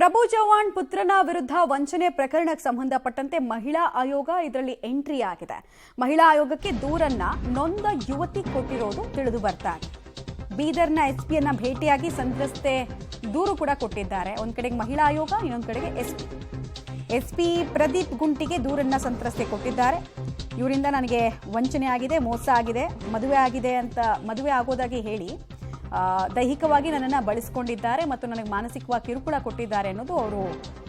ಪ್ರಭು ಚವ್ಹಾಣ್ ಪುತ್ರನ ವಿರುದ್ಧ ವಂಚನೆ ಪ್ರಕರಣಕ್ಕೆ ಸಂಬಂಧಪಟ್ಟಂತೆ ಮಹಿಳಾ ಆಯೋಗ ಇದರಲ್ಲಿ ಎಂಟ್ರಿ ಆಗಿದೆ. ಮಹಿಳಾ ಆಯೋಗಕ್ಕೆ ದೂರನ್ನ ನೊಂದ ಯುವತಿ ಕೊಟ್ಟಿರೋದು ತಿಳಿದು ಬರ್ತಾ ಇದೆ. ಬೀದರ್ನ ಎಸ್ಪಿಯನ್ನ ಭೇಟಿಯಾಗಿ ಸಂತ್ರಸ್ತೆ ದೂರು ಕೂಡ ಕೊಟ್ಟಿದ್ದಾರೆ. ಒಂದ್ ಕಡೆಗೆ ಮಹಿಳಾ ಆಯೋಗ, ಇನ್ನೊಂದು ಕಡೆಗೆ ಎಸ್ಪಿ ಪ್ರದೀಪ್ ಗುಂಟಿಗೆ ದೂರನ್ನ ಸಂತ್ರಸ್ತೆ ಕೊಟ್ಟಿದ್ದಾರೆ. ಇವರಿಂದ ನನಗೆ ವಂಚನೆ ಆಗಿದೆ, ಮೋಸ ಆಗಿದೆ, ಮದುವೆ ಆಗೋದಾಗಿ ಹೇಳಿ ದೈಹಿಕವಾಗಿ ನನ್ನನ್ನು ಬಳಸಿಕೊಂಡಿದ್ದಾರೆ ಮತ್ತು ನನಗೆ ಮಾನಸಿಕವಾಗಿ ಕಿರುಕುಳ ಕೊಟ್ಟಿದ್ದಾರೆ ಅನ್ನೋದು ಅವರು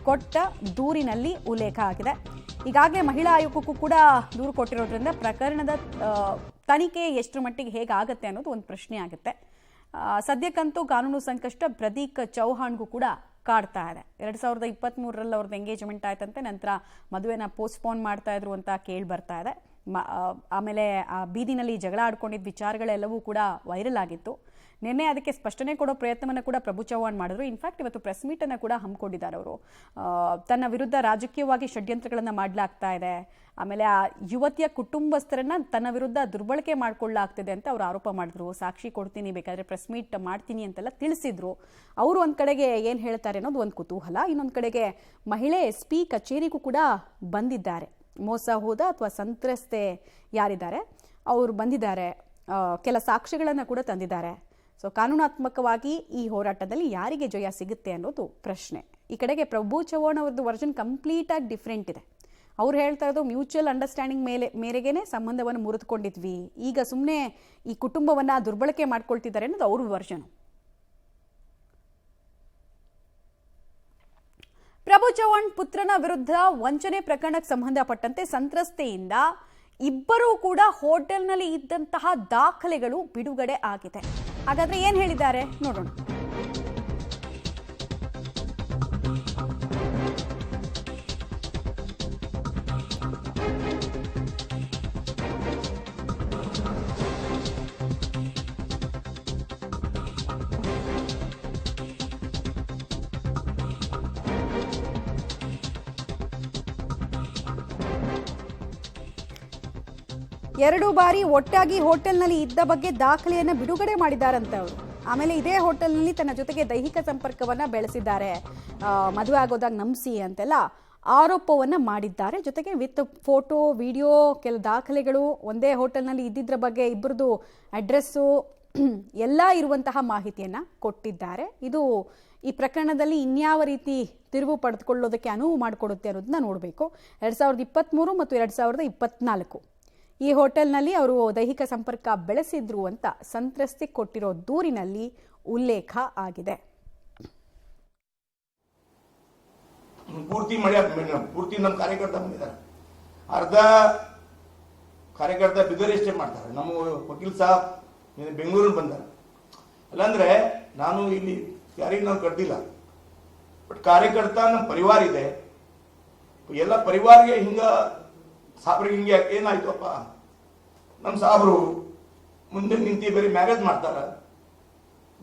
ಕೊಟ್ಟ ದೂರಿನಲ್ಲಿ ಉಲ್ಲೇಖ ಆಗಿದೆ. ಈಗಾಗಲೇ ಮಹಿಳಾ ಆಯೋಗಕ್ಕೂ ಕೂಡ ದೂರು ಕೊಟ್ಟಿರೋದ್ರಿಂದ ಪ್ರಕರಣದ ತನಿಖೆ ಎಷ್ಟರ ಮಟ್ಟಿಗೆ ಹೇಗಾಗುತ್ತೆ ಅನ್ನೋದು ಒಂದು ಪ್ರಶ್ನೆ ಆಗುತ್ತೆ. ಸದ್ಯಕ್ಕಂತೂ ಕಾನೂನು ಸಂಕಷ್ಟ ಪ್ರದೀಪ್ ಚವ್ಹಾಣ್ಗೂ ಕೂಡ ಕಾಡ್ತಾ ಇದೆ. 2023ರಲ್ಲಿ ಅವ್ರದ್ದು ಎಂಗೇಜ್ಮೆಂಟ್ ಆಯ್ತಂತೆ, ನಂತರ ಮದುವೆನ ಪೋಸ್ಟ್ಪೋನ್ ಮಾಡ್ತಾ ಇದ್ರು ಅಂತ ಕೇಳಿ ಬರ್ತಾ ಇದೆ. ಆಮೇಲೆ ಬೀದಿನಲ್ಲಿ ಜಗಳ ಆಡ್ಕೊಂಡಿದ್ದ ವಿಚಾರಗಳೆಲ್ಲವೂ ಕೂಡ ವೈರಲ್ ಆಗಿತ್ತು. ನಿನ್ನೆ ಅದಕ್ಕೆ ಸ್ಪಷ್ಟನೆ ಕೊಡೋ ಪ್ರಯತ್ನವನ್ನು ಕೂಡ ಪ್ರಭು ಚವ್ಹಾಣ್ ಮಾಡಿದ್ರು. ಇನ್ಫ್ಯಾಕ್ಟ್ ಇವತ್ತು ಪ್ರೆಸ್ ಮೀಟನ್ನು ಕೂಡ ಹಮ್ಮಿಕೊಂಡಿದ್ದಾರೆ. ಅವರು ತನ್ನ ವಿರುದ್ಧ ರಾಜಕೀಯವಾಗಿ ಷಡ್ಯಂತ್ರಗಳನ್ನು ಮಾಡಲಾಗ್ತಾ ಇದೆ, ಆಮೇಲೆ ಆ ಯುವತಿಯ ಕುಟುಂಬಸ್ಥರನ್ನ ತನ್ನ ವಿರುದ್ಧ ದುರ್ಬಳಕೆ ಮಾಡ್ಕೊಳ್ಳಾಗ್ತಿದೆ ಅಂತ ಅವರು ಆರೋಪ ಮಾಡಿದ್ರು. ಸಾಕ್ಷಿ ಕೊಡ್ತೀನಿ, ಬೇಕಾದ್ರೆ ಪ್ರೆಸ್ ಮೀಟ್ ಮಾಡ್ತೀನಿ ಅಂತೆಲ್ಲ ತಿಳಿಸಿದ್ರು. ಅವರು ಒಂದು ಕಡೆಗೆ ಏನು ಹೇಳ್ತಾರೆ ಅನ್ನೋದು ಒಂದು ಕುತೂಹಲ. ಇನ್ನೊಂದು ಕಡೆಗೆ ಮಹಿಳೆ SP ಕಚೇರಿಗೂ ಕೂಡ ಬಂದಿದ್ದಾರೆ. ಮೋಸ ಹೋದ ಅಥವಾ ಸಂತ್ರಸ್ತೆ ಯಾರಿದ್ದಾರೆ ಅವರು ಬಂದಿದ್ದಾರೆ, ಕೆಲ ಸಾಕ್ಷ್ಯಗಳನ್ನು ಕೂಡ ತಂದಿದ್ದಾರೆ. ಸೊ ಕಾನೂನಾತ್ಮಕವಾಗಿ ಈ ಹೋರಾಟದಲ್ಲಿ ಯಾರಿಗೆ ಜಯ ಸಿಗುತ್ತೆ ಅನ್ನೋದು ಪ್ರಶ್ನೆ. ಈ ಕಡೆಗೆ ಪ್ರಭು ಚವ್ಹಾಣ್ ಅವ್ರದ್ದು ವರ್ಷನ್ ಕಂಪ್ಲೀಟ್ ಆಗಿ ಡಿಫ್ರೆಂಟ್ ಇದೆ. ಅವ್ರು ಹೇಳ್ತಾ ಇರೋದು ಮ್ಯೂಚುವಲ್ ಅಂಡರ್ಸ್ಟ್ಯಾಂಡಿಂಗ್ ಮೇರೆಗೇನೆ ಸಂಬಂಧವನ್ನು ಮುರಿದುಕೊಂಡಿದ್ವಿ, ಈಗ ಸುಮ್ಮನೆ ಈ ಕುಟುಂಬವನ್ನ ದುರ್ಬಳಕೆ ಮಾಡ್ಕೊಳ್ತಿದ್ದಾರೆ ಅನ್ನೋದು ಅವ್ರ ವರ್ಷನ್. ಪ್ರಭು ಚವ್ಹಾಣ್ ಪುತ್ರನ ವಿರುದ್ಧ ವಂಚನೆ ಪ್ರಕರಣಕ್ಕೆ ಸಂಬಂಧಪಟ್ಟಂತೆ ಸಂತ್ರಸ್ತೆಯಿಂದ ಇಬ್ಬರೂ ಕೂಡ ಹೋಟೆಲ್ನಲ್ಲಿ ಇದ್ದಂತಹ ದಾಖಲೆಗಳು ಬಿಡುಗಡೆ ಆಗಿದೆ. ಹಾಗಾದ್ರೆ ಏನ್ ಹೇಳಿದ್ದಾರೆ ನೋಡೋಣ. ಎರಡು ಬಾರಿ ಒಟ್ಟಾಗಿ ಹೋಟೆಲ್ನಲ್ಲಿ ಇದ್ದ ಬಗ್ಗೆ ದಾಖಲೆಯನ್ನು ಬಿಡುಗಡೆ ಮಾಡಿದ್ದಾರಂತೆ ಅವರು. ಆಮೇಲೆ ಇದೇ ಹೋಟೆಲ್ನಲ್ಲಿ ತನ್ನ ಜೊತೆಗೆ ದೈಹಿಕ ಸಂಪರ್ಕವನ್ನ ಬೆಳೆಸಿದ್ದಾರೆ, ಮದುವೆ ಆಗೋದಾಗ ನಂಬಿಸಿ ಅಂತೆಲ್ಲ ಆರೋಪವನ್ನ ಮಾಡಿದ್ದಾರೆ. ಜೊತೆಗೆ ವಿತ್ ಫೋಟೋ, ವಿಡಿಯೋ, ಕೆಲ ದಾಖಲೆಗಳು, ಒಂದೇ ಹೋಟೆಲ್ನಲ್ಲಿ ಇದ್ದಿದ್ರ ಬಗ್ಗೆ ಇಬ್ಬರದು ಅಡ್ರೆಸ್ಸು ಎಲ್ಲ ಇರುವಂತಹ ಮಾಹಿತಿಯನ್ನ ಕೊಟ್ಟಿದ್ದಾರೆ. ಇದು ಈ ಪ್ರಕರಣದಲ್ಲಿ ಇನ್ಯಾವ ರೀತಿ ತಿರುವು ಪಡೆದುಕೊಳ್ಳೋದಕ್ಕೆ ಅನುವು ಮಾಡಿಕೊಡುತ್ತೆ ಅನ್ನೋದನ್ನ ನೋಡಬೇಕು. 2023 ಮತ್ತು 2024 ಈ ಹೋಟೆಲ್ನಲ್ಲಿ ಅವರು ದೈಹಿಕ ಸಂಪರ್ಕ ಬೆಳೆಸಿದ್ರು ಅಂತ ಸಂತ್ರಸ್ತೆ ಕೊಟ್ಟಿರೋ ದೂರಿನಲ್ಲಿ ಉಲ್ಲೇಖ ಆಗಿದೆ. ಪೂರ್ತಿ ನಮ್ಮ ಕಾರ್ಯಕರ್ತ ಬಂದಿದ್ದಾರೆ, ಅರ್ಧ ಕಾರ್ಯಕರ್ತ ಬಿದರ್ ಎಸ್ಟೇ ಮಾಡ್ತಾರೆ. ನಮ್ಮ ವಕೀಲ್ ಸಾಬ್ ಬೆಂಗಳೂರು ಬಂದಾರೆ. ಅಲ್ಲಾಂದ್ರೆ ನಾನು ಇಲ್ಲಿ ಯಾರಿಗೆ ನಾವು ಕಡ್ದಿಲ್ಲ, ಬಟ್ ಕಾರ್ಯಕರ್ತ ನಮ್ಮ ಪರಿವಾರ ಇದೆ. ಎಲ್ಲ ಪರಿವಾರಿಗೆ ಹಿಂಗ ಸಾಬ್ರಿಗೆ ಹಿಂಗೆ ಏನಾಯ್ತಪ್ಪ, ನಮ್ಮ ಸಾಬ್ರು ಮುಂದೆ ನಿಂತು ಬೇರೆ ಮ್ಯಾರೇಜ್ ಮಾಡ್ತಾರ,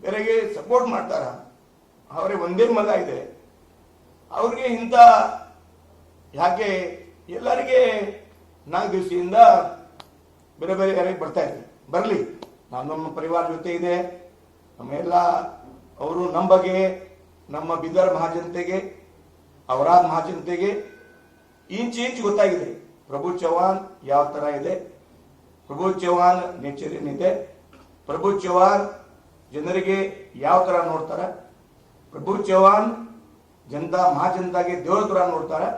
ಬೇರೆಗೆ ಸಪೋರ್ಟ್ ಮಾಡ್ತಾರ, ಅವರೇ ಒಂದೇ ಮಗ ಇದೆ, ಅವ್ರಿಗೆ ಇಂಥ ಯಾಕೆ ಎಲ್ಲರಿಗೆ 4 ದಿವಸದಿಂದ ಬೇರೆ ಬೇರೆ ಯಾರಿಗೆ ಬರ್ತಾ ಇದ್ವಿ, ಬರಲಿ, ನಾವು ನಮ್ಮ ಪರಿವಾರ ಜೊತೆ ಇದೆ, ನಮ್ಮೆಲ್ಲ ಅವರು ನಮ್ಮ ಬಗ್ಗೆ, ನಮ್ಮ ಬೀದರ್ ಮಹಾಜನತೆಗೆ, ಅವರಾದ ಮಹಾಜನತೆಗೆ ಇಂಚ್ ಗೊತ್ತಾಗಿದೆ ಪ್ರಭು ಚವ್ಹಾಣ್ ಯಾವ ತರ ಇದೆ, ಪ್ರಭು ಚವ್ಹಾಣ್ ನೇಚರ್ ಏನಿದೆ, ಪ್ರಭು ಚವ್ಹಾಣ್ ಜನರಿಗೆ ಯಾವ ತರ ನೋಡ್ತಾರೆ, ಪ್ರಭು ಚವ್ಹಾಣ್ ಜನತಾ ಮಹಾಜನತಾಗೆ ದೇವರ ತರ ನೋಡ್ತಾರೆ,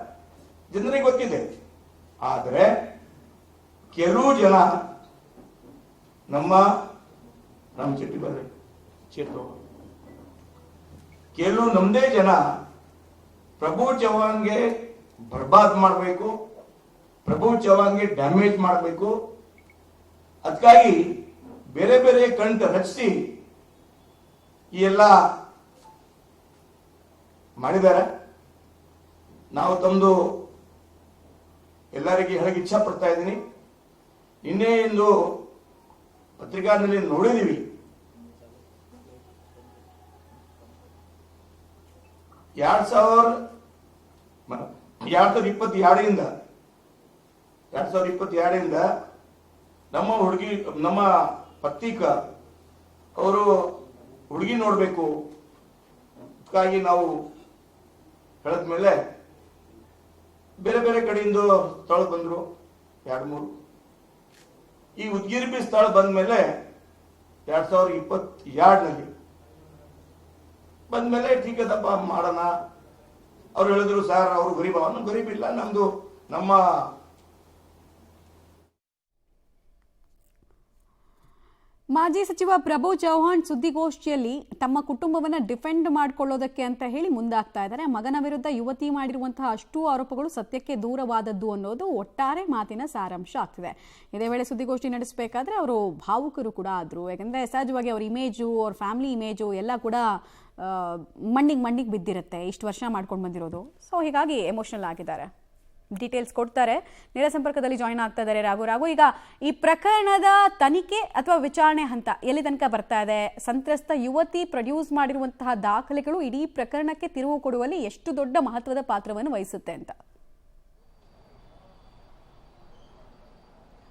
ಜನರಿಗೆ ಗೊತ್ತಿದೆ. ಆದರೆ ಕೆಲವು ಜನ ನಮ್ಮ ಚಟ್ಟಿ ಬರ್ರಿ ಚೇತು ಕೆಲವು ನಮ್ದೇ ಜನ ಪ್ರಭು ಚವ್ಹಾಣ್ಗೆ ಬರ್ಬಾದ್ ಮಾಡಬೇಕು, ಪ್ರಭು ಚವ್ಹಾಣ್ಗೆ ಡ್ಯಾಮೇಜ್ ಮಾಡಬೇಕು, ಅದಕ್ಕಾಗಿ ಬೇರೆ ಬೇರೆ ಕಂಠ ರಚಿಸಿ ಈ ಎಲ್ಲ ಮಾಡಿದ್ದಾರೆ. ನಾವು ತಮ್ಮದು ಎಲ್ಲರಿಗೆ ಹೇಳಕ್ಕೆ ಇಚ್ಛಾ ಪಡ್ತಾ ಇದ್ದೀನಿ. ನಿನ್ನೆ ಇಂದು ಪತ್ರಿಕಾದಲ್ಲಿ ನೋಡಿದೀವಿ, 2022ರಿಂದ ನಮ್ಮ ಪತ್ರಿಕ ಅವರು ಹುಡುಗಿ ನೋಡಬೇಕು, ಅದಕ್ಕಾಗಿ ನಾವು ಕಳೆದ್ಮೇಲೆ ಬೇರೆ ಬೇರೆ ಕಡೆಯಿಂದ ಸ್ಥಳ ಬಂದರು 2-3. ಈ ಉದ್ಗಿರಿ ಬಿ ಸ್ಥಳ ಬಂದ್ಮೇಲೆ 2022ನಲ್ಲಿ ಬಂದ್ಮೇಲೆ ಟೀಕೆ ದಪ್ಪ ಮಾಡೋಣ. ಅವ್ರು ಹೇಳಿದ್ರು ಸರ್ ಅವರು ಗರೀಬ್, ಅವನು ಗರೀಬ್ ಇಲ್ಲ, ನಮ್ಮ ಮಾಜಿ ಸಚಿವ ಪ್ರಭು ಚೌಹಾಣ್ ಸುದ್ದಿಗೋಷ್ಠಿಯಲ್ಲಿ ತಮ್ಮ ಕುಟುಂಬವನ್ನ ಡಿಫೆಂಡ್ ಮಾಡಿಕೊಳ್ಳೋದಕ್ಕೆ ಅಂತ ಹೇಳಿ ಮುಂದಾಗ್ತಾ ಇದ್ದಾರೆ. ಮಗನ ವಿರುದ್ಧ ಯುವತಿ ಮಾಡಿರುವಂತಹ ಅಷ್ಟೂ ಆರೋಪಗಳು ಸತ್ಯಕ್ಕೆ ದೂರವಾದದ್ದು ಅನ್ನೋದು ಒಟ್ಟಾರೆ ಮಾತಿನ ಸಾರಾಂಶ ಆಗ್ತಿದೆ. ಇದೇ ವೇಳೆ ಸುದ್ದಿಗೋಷ್ಠಿ ನಡೆಸಬೇಕಾದ್ರೆ ಅವರು ಭಾವುಕರು ಕೂಡ ಆದ್ರು. ಯಾಕಂದ್ರೆ ಸಹಜವಾಗಿ ಅವ್ರ ಇಮೇಜು, ಅವ್ರ ಫ್ಯಾಮಿಲಿ ಇಮೇಜು ಎಲ್ಲ ಕೂಡ ಮಣ್ಣಿಗೆ ಬಿದ್ದಿರುತ್ತೆ, ಇಷ್ಟು ವರ್ಷ ಮಾಡ್ಕೊಂಡು ಬಂದಿರೋದು. ಸೊ ಹೀಗಾಗಿ ಎಮೋಷನಲ್ ಆಗಿದ್ದಾರೆ. ಡೀಟೇಲ್ಸ್ ಕೊಡ್ತಾರೆ. ನೇರ ಸಂಪರ್ಕದಲ್ಲಿ ಜಾಯಿನ್ ಆಗ್ತಾ ಇದ್ದಾರೆ ರಾಘು. ಈಗ ಈ ಪ್ರಕರಣದ ತನಿಖೆ ಅಥವಾ ವಿಚಾರಣೆ ಹಂತ ಎಲ್ಲಿ ತನಕ ಬರ್ತಾ ಇದೆ? ಸಂತ್ರಸ್ತ ಯುವತಿ ಪ್ರೊಡ್ಯೂಸ್ ಮಾಡಿರುವಂತಹ ದಾಖಲೆಗಳು ಇಡೀ ಪ್ರಕರಣಕ್ಕೆ ತಿರುವು ಕೊಡುವಲ್ಲಿ ಎಷ್ಟು ದೊಡ್ಡ ಮಹತ್ವದ ಪಾತ್ರವನ್ನು ವಹಿಸುತ್ತೆ ಅಂತ?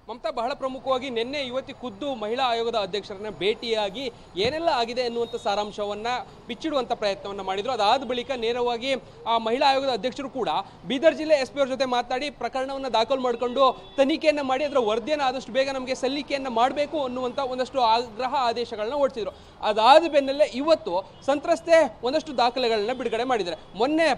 ಮಮತಾ, ಬಹಳ ಪ್ರಮುಖವಾಗಿ ನಿನ್ನೆ ಯುವತಿ ಖುದ್ದು ಮಹಿಳಾ ಆಯೋಗದ ಅಧ್ಯಕ್ಷರನ್ನ ಭೇಟಿಯಾಗಿ ಏನೆಲ್ಲ ಆಗಿದೆ ಎನ್ನುವಂಥ ಸಾರಾಂಶವನ್ನ ಬಿಚ್ಚಿಡುವಂಥ ಪ್ರಯತ್ನವನ್ನು ಮಾಡಿದ್ರು. ಅದಾದ ಬಳಿಕ ನೇರವಾಗಿ ಆ ಮಹಿಳಾ ಆಯೋಗದ ಅಧ್ಯಕ್ಷರು ಕೂಡ ಬೀದರ್ ಜಿಲ್ಲೆ SP ಅವ್ರ ಜೊತೆ ಮಾತಾಡಿ ಪ್ರಕರಣವನ್ನು ದಾಖಲು ಮಾಡಿಕೊಂಡು ತನಿಖೆಯನ್ನು ಮಾಡಿ ಅದರ ವರದಿಯನ್ನು ಆದಷ್ಟು ಬೇಗ ನಮಗೆ ಸಲ್ಲಿಕೆಯನ್ನು ಮಾಡಬೇಕು ಅನ್ನುವಂಥ ಒಂದಷ್ಟು ಆಗ್ರಹ ಆದೇಶಗಳನ್ನ ಹೊರಡಿಸಿದ್ರು. ಅದಾದ ಬೆನ್ನಲ್ಲೇ ಇವತ್ತು ಸಂತ್ರಸ್ತೆ ಒಂದಷ್ಟು ದಾಖಲೆಗಳನ್ನ ಬಿಡುಗಡೆ ಮಾಡಿದ್ದಾರೆ. ಮೊನ್ನೆ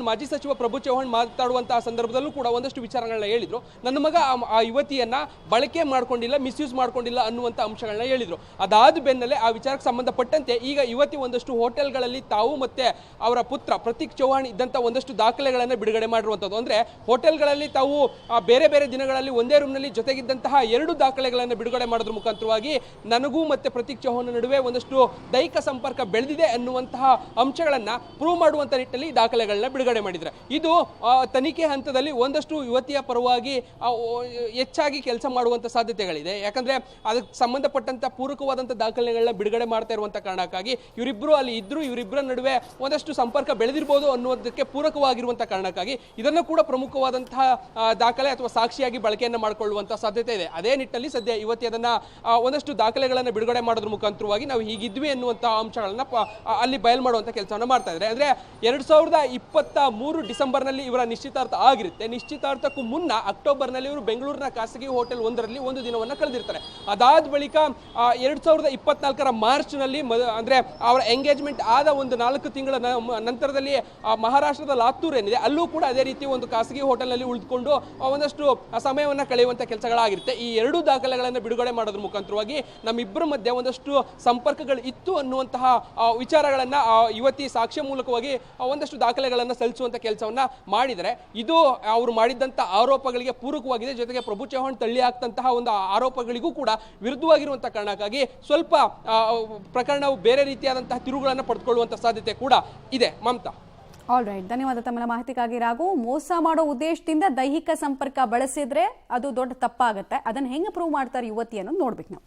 ಮಾಜಿ ಸಚಿವ ಪ್ರಭು ಚೌಹಾಣ್ ಮಾತಾಡುವಂತಹ ಸಂದರ್ಭದಲ್ಲೂ ಕೂಡ ಒಂದಷ್ಟು ವಿಚಾರಗಳನ್ನ ಹೇಳಿದ್ರು. ನನ್ನ ಮಗ ಆ ಯುವತಿಯನ್ನ ಬಳಕೆ ಮಾಡ್ಕೊಂಡಿಲ್ಲ, ಮಿಸ್ಯೂಸ್ ಮಾಡ್ಕೊಂಡಿಲ್ಲ ಅನ್ನುವಂಥ ಅಂಶಗಳನ್ನ ಹೇಳಿದ್ರು. ಅದಾದ ಬೆನ್ನಲ್ಲೇ ಆ ವಿಚಾರಕ್ಕೆ ಸಂಬಂಧಪಟ್ಟಂತೆ ಈಗ ಯುವತಿ ಒಂದಷ್ಟು ಹೋಟೆಲ್ಗಳಲ್ಲಿ ತಾವು ಮತ್ತೆ ಅವರ ಪುತ್ರ ಪ್ರತೀಕ್ ಚೌಹಾಣ್ ಇದ್ದಂಥ ಒಂದಷ್ಟು ದಾಖಲೆಗಳನ್ನು ಬಿಡುಗಡೆ ಮಾಡಿರುವಂಥದ್ದು. ಅಂದ್ರೆ ಹೋಟೆಲ್ಗಳಲ್ಲಿ ತಾವು ಬೇರೆ ಬೇರೆ ದಿನಗಳಲ್ಲಿ ಒಂದೇ ರೂಮ್ನಲ್ಲಿ ಜೊತೆಗಿದ್ದಂತಹ 2 ದಾಖಲೆಗಳನ್ನು ಬಿಡುಗಡೆ ಮಾಡೋದ್ರ ಮುಖಾಂತರವಾಗಿ ನನಗೂ ಮತ್ತೆ ಪ್ರತೀಕ್ ಚೌಹಾಣ್ ನಡುವೆ ಒಂದಷ್ಟು ದೈಹಿಕ ಸಂಪರ್ಕ ಬೆಳೆದಿದೆ ಅನ್ನುವಂತಹ ಅಂಶಗಳನ್ನ ಪ್ರೂವ್ ಮಾಡುವಂತ ನಿಟ್ಟಿನಲ್ಲಿ ದಾಖಲೆಗಳನ್ನ ಬಿಡುಗಡೆ ಮಾಡಿದ್ದಾರೆ. ಇದು ತನಿಖೆ ಹಂತದಲ್ಲಿ ಒಂದಷ್ಟು ಯುವತಿಯ ಪರವಾಗಿ ಹೆಚ್ಚಾಗಿ ಕೆಲಸ ಮಾಡುವಂತ ಸಾಧ್ಯತೆಗಳಿದೆ. ಯಾಕಂದ್ರೆ ಅದಕ್ಕೆ ಸಂಬಂಧಪಟ್ಟಂತ ಪೂರಕವಾದಂತಹ ದಾಖಲೆಗಳನ್ನ ಬಿಡುಗಡೆ ಮಾಡ್ತಾ ಇರುವಂತ ಕಾರಣಕ್ಕಾಗಿ ಇವರಿಬ್ರು ಅಲ್ಲಿ ಇದ್ರು, ಇವರಿಬ್ಬರ ನಡುವೆ ಒಂದಷ್ಟು ಸಂಪರ್ಕ ಬೆಳೆದಿರಬಹುದು ಅನ್ನೋದಕ್ಕೆ ಪೂರಕವಾಗಿರುವಂತಹ ಕಾರಣಕ್ಕಾಗಿ ಇದನ್ನು ಕೂಡ ಪ್ರಮುಖವಾದಂತಹ ದಾಖಲೆ ಅಥವಾ ಸಾಕ್ಷಿಯಾಗಿ ಬಳಕೆಯನ್ನ ಮಾಡಿಕೊಳ್ಳುವಂತ ಸಾಧ್ಯತೆ ಇದೆ. ಅದೇ ನಿಟ್ಟಿನಲ್ಲಿ ಸದ್ಯ ಯುವತಿ ಅದನ್ನ ಒಂದಷ್ಟು ದಾಖಲೆಗಳನ್ನ ಬಿಡುಗಡೆ ಮಾಡೋದ್ರ ಮುಖಾಂತರವಾಗಿ ನಾವು ಹೀಗಿದ್ವಿ ಅನ್ನುವಂತಹ ಅಂಶಗಳನ್ನ ಅಲ್ಲಿ ಬಯಲು ಮಾಡುವಂತ ಕೆಲಸವನ್ನ ಮಾಡ್ತಾ ಇದ್ದಾರೆ. ಅಂದ್ರೆ 2023 ಡಿಸೆಂಬರ್ನಲ್ಲಿ ಇವರ ನಿಶ್ಚಿತಾರ್ಥ ಆಗಿರುತ್ತೆ. ನಿಶ್ಚಿತಾರ್ಥಕ್ಕೂ ಮುನ್ನ ಅಕ್ಟೋಬರ್ನಲ್ಲಿ ಇವರು ಬೆಂಗಳೂರಿನ ಖಾಸಗಿ ಹೋಟೆಲ್ ಒಂದರಲ್ಲಿ ಒಂದು ದಿನವನ್ನ ಕಳೆದಿರ್ತಾರೆ. ಅದಾದ ಬಳಿಕ 2024 ಮಾರ್ಚ್ನಲ್ಲಿ ಅಂದ್ರೆ ಅವರ ಎಂಗೇಜ್ಮೆಂಟ್ ಆದ ಒಂದು 4 ತಿಂಗಳ ನಂತರದಲ್ಲಿ ಮಹಾರಾಷ್ಟ್ರದ ಲಾತೂರ್ ಏನಿದೆ ಅಲ್ಲೂ ಕೂಡ ಅದೇ ರೀತಿ ಒಂದು ಖಾಸಗಿ ಹೋಟೆಲ್ನಲ್ಲಿ ಉಳಿದುಕೊಂಡು ಒಂದಷ್ಟು ಸಮಯವನ್ನ ಕಳೆಯುವಂತ ಕೆಲಸಗಳಾಗಿರುತ್ತೆ. ಈ 2 ದಾಖಲೆಗಳನ್ನು ಬಿಡುಗಡೆ ಮಾಡೋದ್ರ ಮುಖಾಂತರವಾಗಿ ನಮ್ಮಿಬ್ಬರ ಮಧ್ಯೆ ಒಂದಷ್ಟು ಸಂಪರ್ಕಗಳು ಇತ್ತು ಅನ್ನುವಂತಹ ವಿಚಾರಗಳನ್ನ ಯುವತಿ ಸಾಕ್ಷ್ಯ ಮೂಲಕವಾಗಿ ಒಂದಷ್ಟು ದಾಖಲೆಗಳನ್ನ ಸಲ್ಲಿಸುವಂತ ಕೆಲಸವನ್ನ ಮಾಡಿದರೆ ಇದು ಅವರು ಮಾಡಿದಂತ ಆರೋಪಗಳಿಗೆ ಪೂರಕವಾಗಿದೆ. ಜೊತೆಗೆ ಪ್ರಭು ಚೌಹಾಣ್ ತಳ್ಳಿ ಹಾಕ್ತಂತಹ ಒಂದು ಆರೋಪಗಳಿಗೂ ಕೂಡ ವಿರುದ್ಧವಾಗಿರುವಂತಹ ಕಾರಣಕ್ಕಾಗಿ ಸ್ವಲ್ಪ ಪ್ರಕರಣವು ಬೇರೆ ರೀತಿಯಾದಂತಹ ತಿರುವುಗಳನ್ನು ಪಡೆದುಕೊಳ್ಳುವಂತ ಸಾಧ್ಯತೆ ಕೂಡ ಇದೆ. ಮಮತಾ, ಆಲ್ ರೈಟ್, ಧನ್ಯವಾದ ತಮ್ಮ ಮಾಹಿತಿಗಾಗಿ ರಾಘು. ಮೋಸ ಮಾಡೋ ಉದ್ದೇಶದಿಂದ ದೈಹಿಕ ಸಂಪರ್ಕ ಬಳಸಿದ್ರೆ ಅದು ದೊಡ್ಡ ತಪ್ಪಾಗುತ್ತೆ. ಅದನ್ನ ಹೆಂಗೆ ಪ್ರೂವ್ ಮಾಡ್ತಾರೆ ಯುವತಿ ಅನ್ನೋದು ನೋಡ್ಬೇಕು ನಾವು.